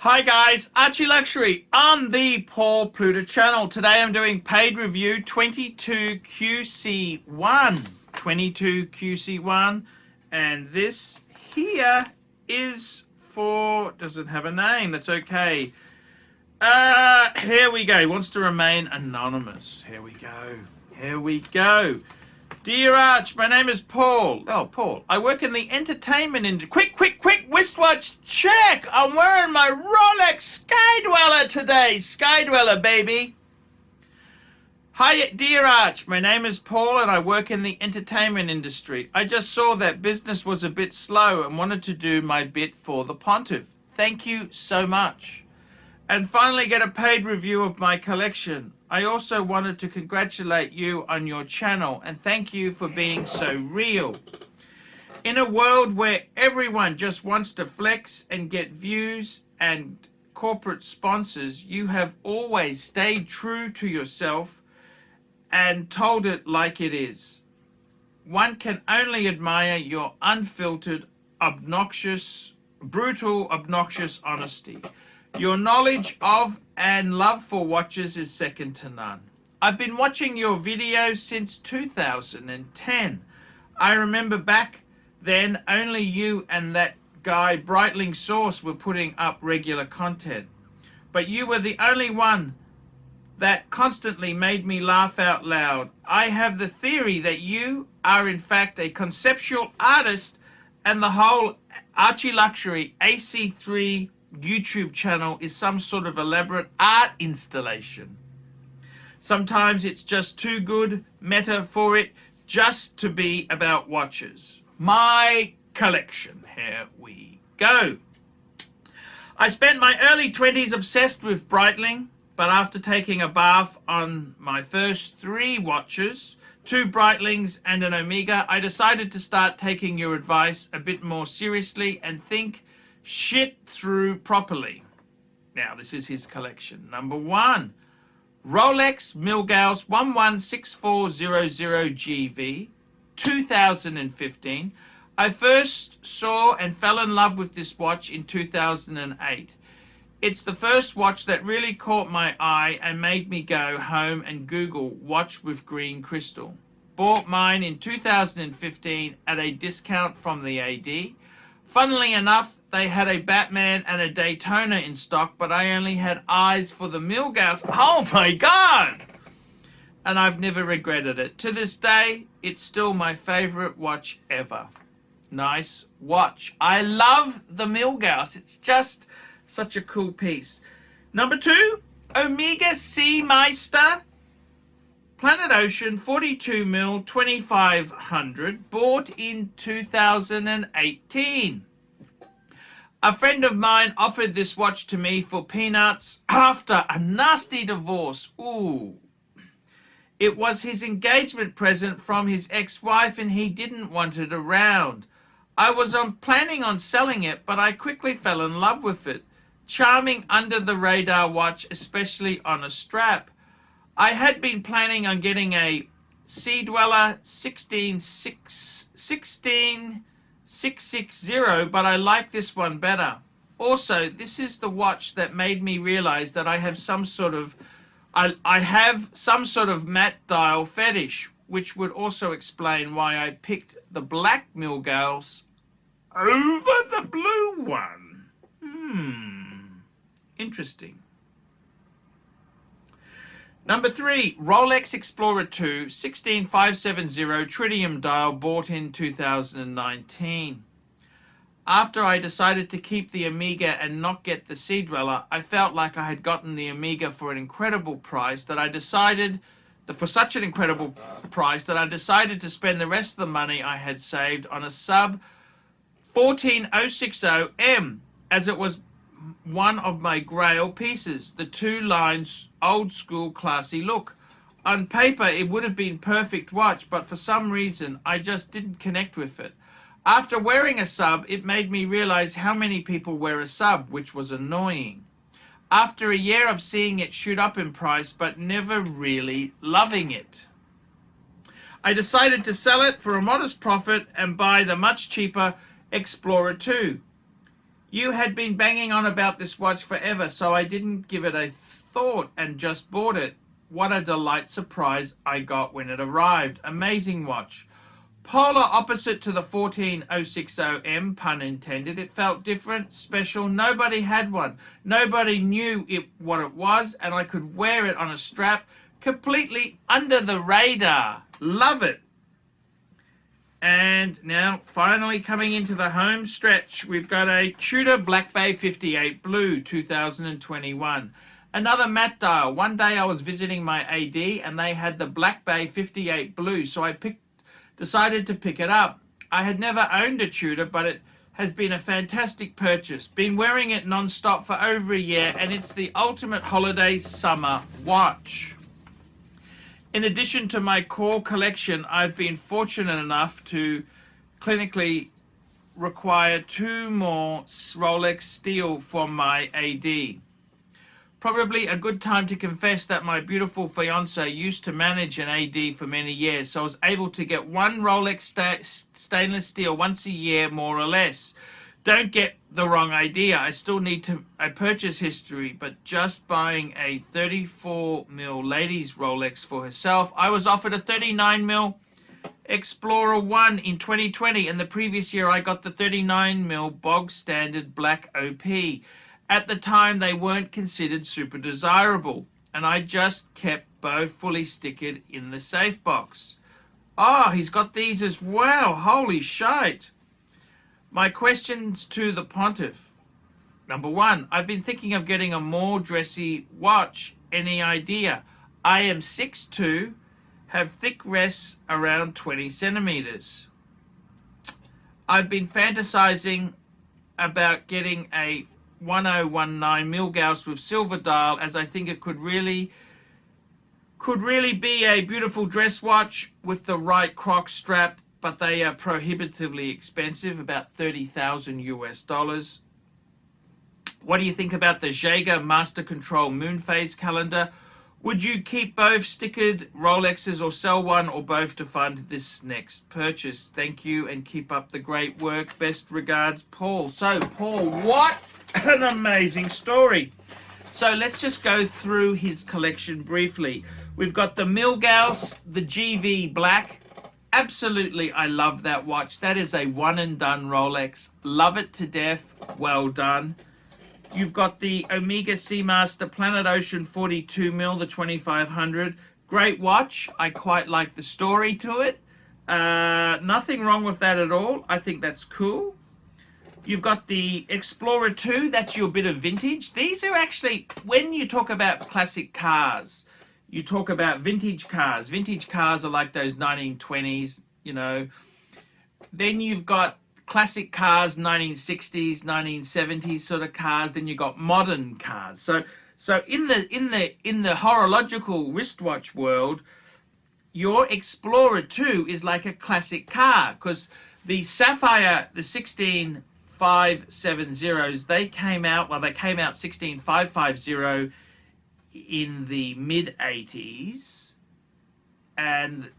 Hi guys, ArchieLuxury on the Paul Pluta channel. Today I'm doing paid review 22QC1. 22QC1, and this here is for, doesn't have a name, that's okay. Here we go. He wants to remain anonymous. Here we go. Dear Arch, my name is Paul. Oh, Paul. I work in the entertainment industry. Quick, wristwatch check. I'm wearing my Rolex Skydweller today. Skydweller, baby. Hi, dear Arch. My name is Paul and I work in the entertainment industry. I just saw that business was a bit slow and wanted to do my bit for the Pontiff. Thank you so much. And finally get a paid review of my collection. I also wanted to congratulate you on your channel and thank you for being so real. In a world where everyone just wants to flex and get views and corporate sponsors, you have always stayed true to yourself and told it like it is. One can only admire your unfiltered, brutal, obnoxious honesty. Your knowledge of and love for watches is second to none. I've been watching your videos since 2010. I remember back then only you and that guy Breitling Source were putting up regular content. But you were the only one that constantly made me laugh out loud. I have the theory that you are in fact a conceptual artist and the whole ArchieLuxury AC3 YouTube channel is some sort of elaborate art installation. Sometimes it's just too good meta for it just to be about watches. My collection. Here we go. I spent my early 20s obsessed with Breitling, but after taking a bath on my first 3 watches, 2 Breitlings and an Omega, I decided to start taking your advice a bit more seriously and think shit through properly. Now, this is his collection. Number 1, Rolex Milgauss 116400GV, 2015. I first saw and fell in love with this watch in 2008. It's the first watch that really caught my eye and made me go home and Google watch with green crystal. Bought mine in 2015 at a discount from the AD. Funnily enough, they had a Batman and a Daytona in stock, but I only had eyes for the Milgauss. Oh my God! And I've never regretted it. To this day, it's still my favorite watch ever. Nice watch. I love the Milgauss. It's just such a cool piece. Number 2, Omega C Meister. Planet Ocean 42mm 2500, bought in 2018. A friend of mine offered this watch to me for peanuts after a nasty divorce. Ooh. It was his engagement present from his ex-wife and he didn't want it around. I was planning on selling it, but I quickly fell in love with it. Charming under the radar watch, especially on a strap. I had been planning on getting a Sea Dweller 16660, but I like this one better. Also, this is the watch that made me realize that I have some sort of matte dial fetish, which would also explain why I picked the black Milgauss over the blue one. Interesting. Number 3, Rolex Explorer 2 16570 tritium dial, bought in 2019. After I decided to keep the Omega and not get the Sea Dweller, I felt like I had gotten the Omega for an incredible price that I decided to spend the rest of the money I had saved on a sub 14060M, as it was one of my grail pieces, the 2 lines old school classy look. On paper it would have been perfect watch, but for some reason I just didn't connect with it. After wearing a sub, it made me realize how many people wear a sub, which was annoying. After a year of seeing it shoot up in price but never really loving it, I decided to sell it for a modest profit and buy the much cheaper Explorer 2. You had been banging on about this watch forever, so I didn't give it a thought and just bought it. What a delight surprise I got when it arrived. Amazing watch. Polar opposite to the 14060M, pun intended. It felt different, special. Nobody had one. Nobody knew what it was, and I could wear it on a strap completely under the radar. Love it. And now, finally coming into the home stretch, we've got a Tudor Black Bay 58 Blue 2021. Another matte dial. One day I was visiting my AD and they had the Black Bay 58 Blue, so I decided to pick it up. I had never owned a Tudor, but it has been a fantastic purchase. Been wearing it non-stop for over a year, and it's the ultimate holiday summer watch. In addition to my core collection, I've been fortunate enough to clinically require 2 more Rolex steel for my AD. Probably a good time to confess that my beautiful fiance used to manage an AD for many years, so I was able to get 1 Rolex stainless steel once a year, more or less. Don't get the wrong idea. I still need a purchase history, but just buying a 34mm ladies Rolex for herself. I was offered a 39mm Explorer 1 in 2020, and the previous year I got the 39mm bog standard black OP. At the time, they weren't considered super desirable, and I just kept both fully stickered in the safe box. Oh, he's got these as well. Holy shite. My questions to the Pontiff. Number 1, I've been thinking of getting a more dressy watch. Any idea? I am 6'2", have thick rests around 20 centimeters. I've been fantasizing about getting a 1019 Milgauss with silver dial, as I think it could really be a beautiful dress watch with the right croc strap, but they are prohibitively expensive, about $30,000 US. What do you think about the Jaeger Master Control moon phase calendar? Would you keep both stickered Rolexes or sell one or both to fund this next purchase? Thank you and keep up the great work. Best regards, Paul. So, Paul, what an amazing story. So let's just go through his collection briefly. We've got the Milgauss, the GV Black. Absolutely, I love that watch. That is a one and done Rolex. Love it to death. Well done. You've got the Omega Seamaster Planet Ocean 42mm, the 2500. Great watch. I quite like the story to it. Nothing wrong with that at all. I think that's cool. You've got the Explorer 2. That's your bit of vintage. These are actually, when you talk about classic cars, you talk about vintage cars. Vintage cars are like those 1920s, you know. Then you've got classic cars, 1960s, 1970s sort of cars. Then you've got modern cars. So in the horological wristwatch world, your Explorer 2 is like a classic car, because the Sapphire, the 16570s, they came out 16550 in the mid 80s, and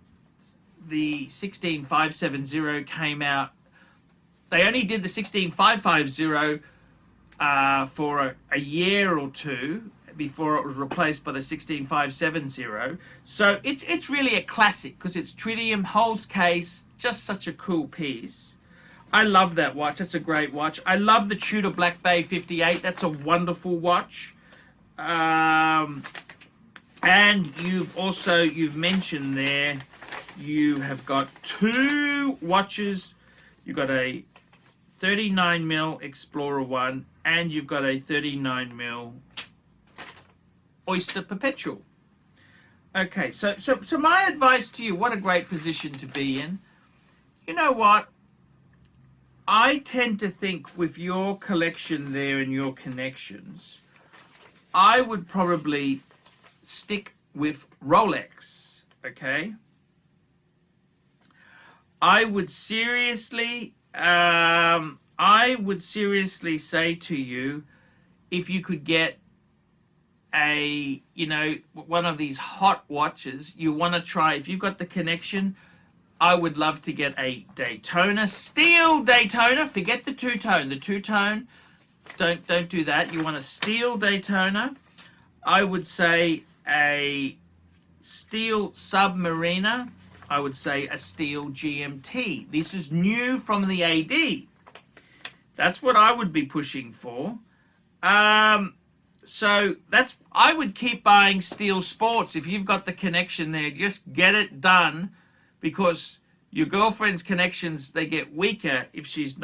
the 16570 came out. They only did the 16550 for a year or two before it was replaced by the 16570. So it's really a classic because it's tritium, Hol's case, just such a cool piece. I love that watch. That's a great watch. I love the Tudor Black Bay 58. That's a wonderful watch. And you've mentioned there, you have got 2 watches. You've got a 39mm Explorer 1 and you've got a 39mm Oyster Perpetual. Okay, so my advice to you, what a great position to be in. You know what? I tend to think with your collection there and your connections, I would probably stick with Rolex, okay? I would seriously say to you, if you could get a, one of these hot watches, you want to try, if you've got the connection, I would love to get a Daytona, steel Daytona, forget the two-tone. The two-tone, Don't do that. You want a steel Daytona. I would say a steel Submariner. I would say a steel GMT. This is new from the AD. That's what I would be pushing for. So I would keep buying steel sports. If you've got the connection there, just get it done, because your girlfriend's connections, they get weaker if she's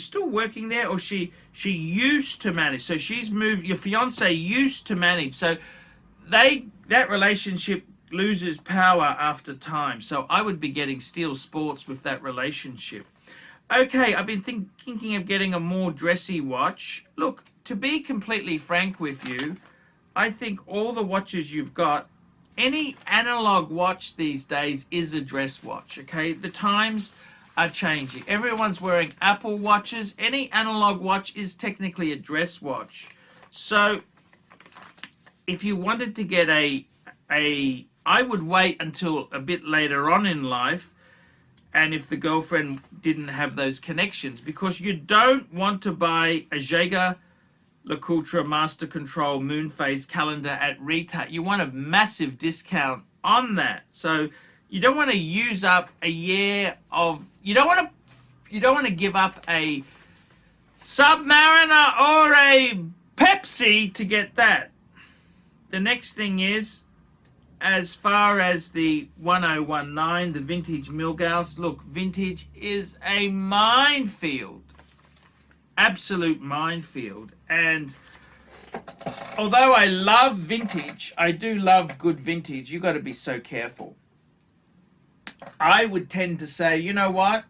still working there, or she used to manage. So she's moved, your fiance used to manage. So that relationship loses power after time. So I would be getting steel sports with that relationship. Okay, I've been thinking of getting a more dressy watch. Look, to be completely frank with you, I think all the watches you've got, any analog watch these days is a dress watch, okay? The times are changing. Everyone's wearing Apple watches. Any analog watch is technically a dress watch. So if you wanted to get I would wait until a bit later on in life, and if the girlfriend didn't have those connections, because you don't want to buy a Jaeger-LeCoultre Master Control moon phase calendar at retail. You want a massive discount on that. So you don't want to use up a year of, you don't want to give up a Submariner or a Pepsi to get that. The next thing is, as far as the 1019, the vintage Milgauss, look, vintage is a minefield. Absolute minefield. And although I love vintage, I do love good vintage, you've got to be so careful. I would tend to say, you know what?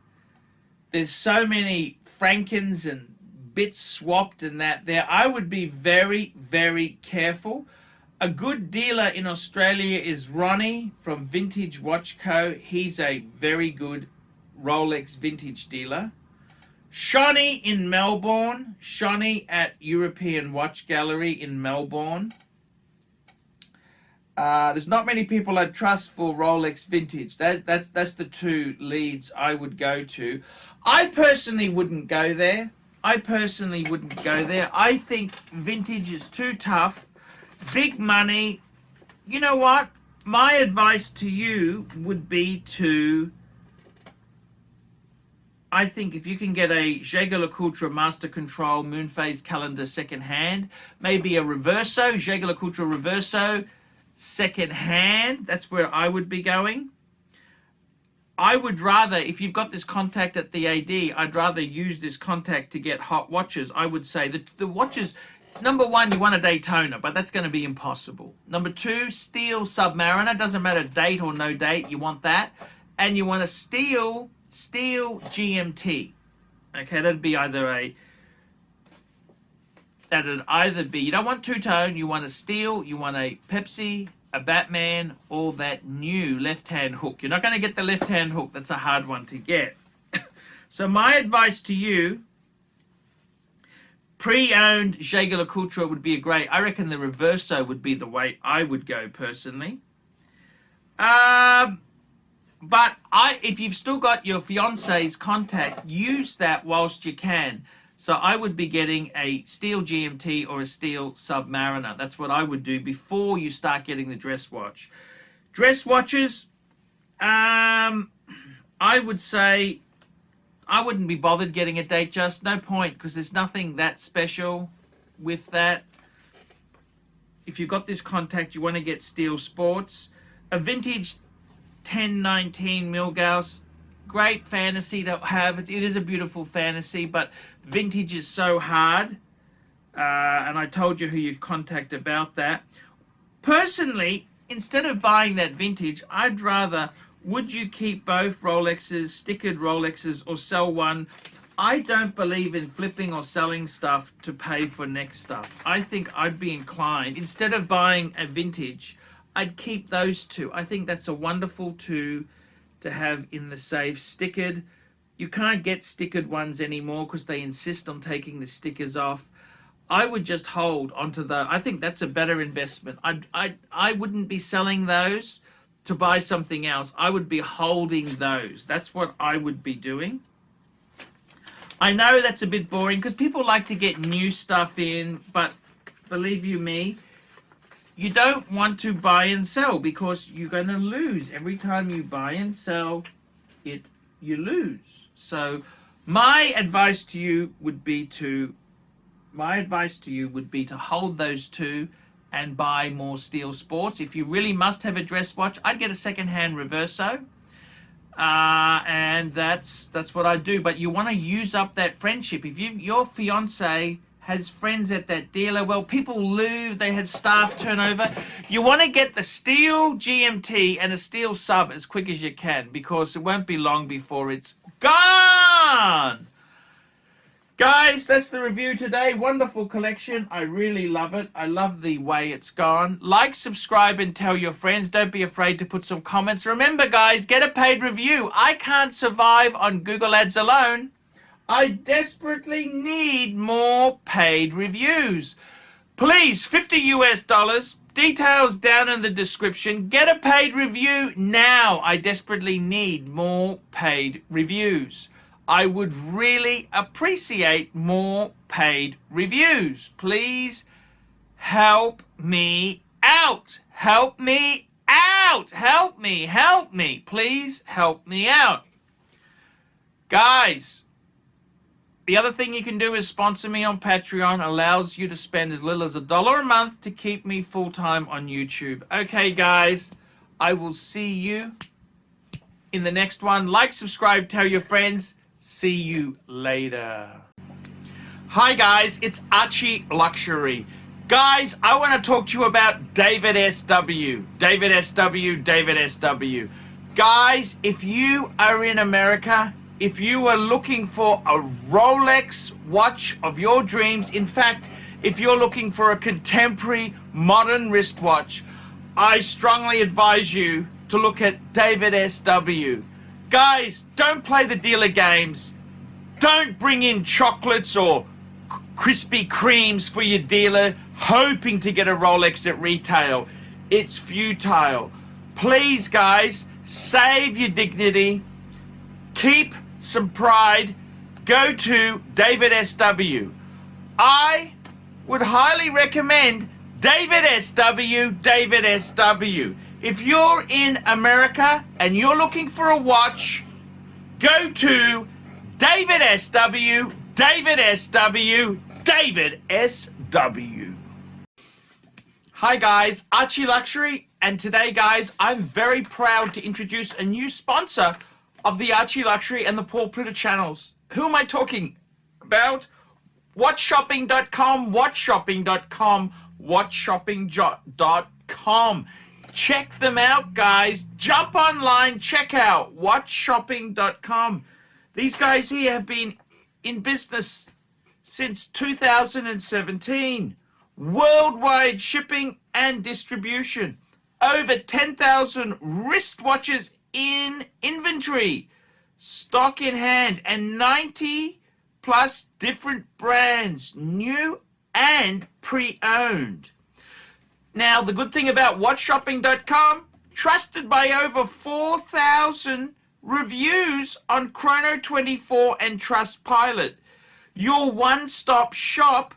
There's so many Frankens and bits swapped and that there. I would be very, very careful. A good dealer in Australia is Ronnie from Vintage Watch Co. He's a very good Rolex vintage dealer. Shawnee in Melbourne. Shawnee at European Watch Gallery in Melbourne. There's not many people I trust for Rolex vintage. That's the two leads I would go to. I personally wouldn't go there. I think vintage is too tough. Big money. You know what? My advice to you would be to, I think if you can get a Jaeger-LeCoultre Master Control moon phase calendar second hand, maybe a Reverso, Jaeger-LeCoultre Reverso second hand, that's where I would be going. I would rather, if you've got this contact at the AD, I'd rather use this contact to get hot watches. I would say that the watches, number one, you want a Daytona, but that's going to be impossible. Number two, steel Submariner. Doesn't matter date or no date, you want that. And you want a steel GMT. Okay, that'd be either you don't want two-tone, you want a steel, you want a Pepsi, a Batman, or that new left-hand hook. You're not going to get the left-hand hook. That's a hard one to get. So my advice to you, pre-owned Jaeger-LeCoultre would be I reckon the Reverso would be the way I would go personally. But if you've still got your fiance's contact, use that whilst you can. So I would be getting a steel GMT or a steel Submariner. That's what I would do before you start getting the dress watch. Dress watches, I would say I wouldn't be bothered getting a Datejust. No point, because there's nothing that special with that. If you've got this contact, you want to get steel sports. A vintage 1019 Milgauss, great fantasy to have. It is a beautiful fantasy, but vintage is so hard. And I told you who you contact about that. Personally, instead of buying that vintage, I'd rather, would you keep both Rolexes, stickered Rolexes, or sell one? I don't believe in flipping or selling stuff to pay for next stuff. I think I'd be inclined, instead of buying a vintage, I'd keep those two. I think that's a wonderful two to have in the safe. Stickered, you can't get stickered ones anymore because they insist on taking the stickers off. I would just hold onto the, I think that's a better investment. I wouldn't be selling those to buy something else. I would be holding those. That's what I would be doing. I know that's a bit boring because people like to get new stuff in, but believe you me, you don't want to buy and sell because you're going to lose. Every time you buy and sell it, you lose. So my advice to you would be to hold those two and buy more steel sports. If you really must have a dress watch, I'd get a second-hand Reverso. And that's what I do. But you want to use up that friendship. If your fiance has friends at that dealer, well, people lose, they have staff turnover. You want to get the steel GMT and a steel sub as quick as you can because it won't be long before it's gone. Guys, that's the review today. Wonderful collection. I really love it. I love the way it's gone. Like, subscribe, and tell your friends. Don't be afraid to put some comments. Remember, guys, get a paid review. I can't survive on Google Ads alone. I desperately need more paid reviews. Please, $50 US. Details down in the description. Get a paid review now. I desperately need more paid reviews. I would really appreciate more paid reviews. Please help me out. Help me out. Help me. Please help me out. Guys, the other thing you can do is sponsor me on Patreon. Allows you to spend as little as $1 a month to keep me full-time on YouTube. Okay, guys, I will see you in the next one. Like, subscribe, tell your friends. See you later. Hi guys, it's ArchieLuxury. Guys, I want to talk to you about David SW. David SW. Guys, if you are in America, if you are looking for a Rolex watch of your dreams, in fact, if you're looking for a contemporary modern wristwatch, I strongly advise you to look at David SW. Guys, don't play the dealer games. Don't bring in chocolates or Krispy Kremes for your dealer hoping to get a Rolex at retail. It's futile. Please, guys, save your dignity. Keep some pride. Go to David SW. I would highly recommend David SW. If you're in America and you're looking for a watch, go to David SW. Hi guys, ArchieLuxury, and today guys, I'm very proud to introduce a new sponsor of the ArchieLuxury and the Paul Pluta channels. Who am I talking about? WatchShopping.com, WatchShopping.com. Check them out, guys. Jump online, check out WatchShopping.com. These guys here have been in business since 2017. Worldwide shipping and distribution. Over 10,000 wristwatches in inventory. Stock in hand. And 90 plus different brands. New and pre-owned. Now, the good thing about WatchShopping.com, trusted by over 4,000 reviews on Chrono24 and Trustpilot. Your one-stop shop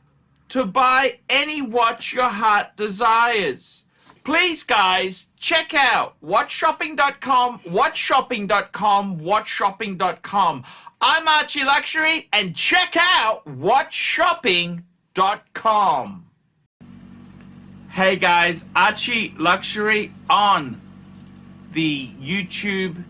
to buy any watch your heart desires. Please, guys, check out WatchShopping.com, WatchShopping.com. I'm ArchieLuxury, and check out WatchShopping.com. Hey guys, ArchieLuxury on the YouTube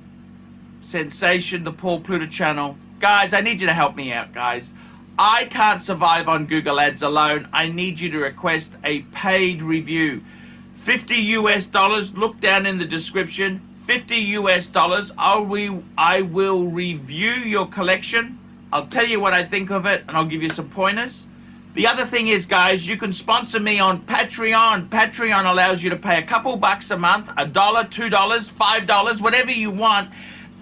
sensation, the Paul Pluta channel. Guys, I need you to help me out, guys. I can't survive on Google Ads alone. I need you to request a paid review. $50 US. Look down in the description. $50 US. I will review your collection. I'll tell you what I think of it, and I'll give you some pointers. The other thing is, guys, you can sponsor me on Patreon. Patreon allows you to pay a couple bucks a month, $1, $2, $5, whatever you want,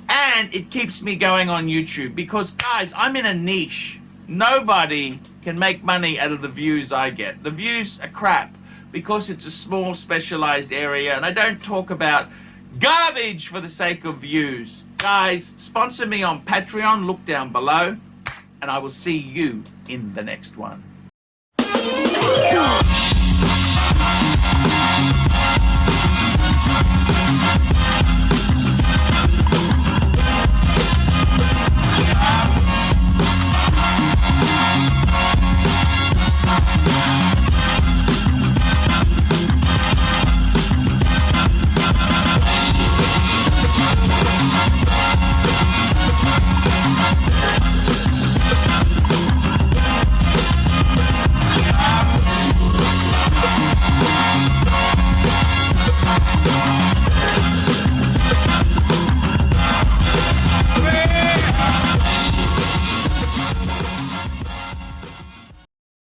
and it keeps me going on YouTube because, guys, I'm in a niche. Nobody can make money out of the views I get. The views are crap because it's a small, specialized area, and I don't talk about garbage for the sake of views. Guys, sponsor me on Patreon. Look down below. and I will see you in the next one.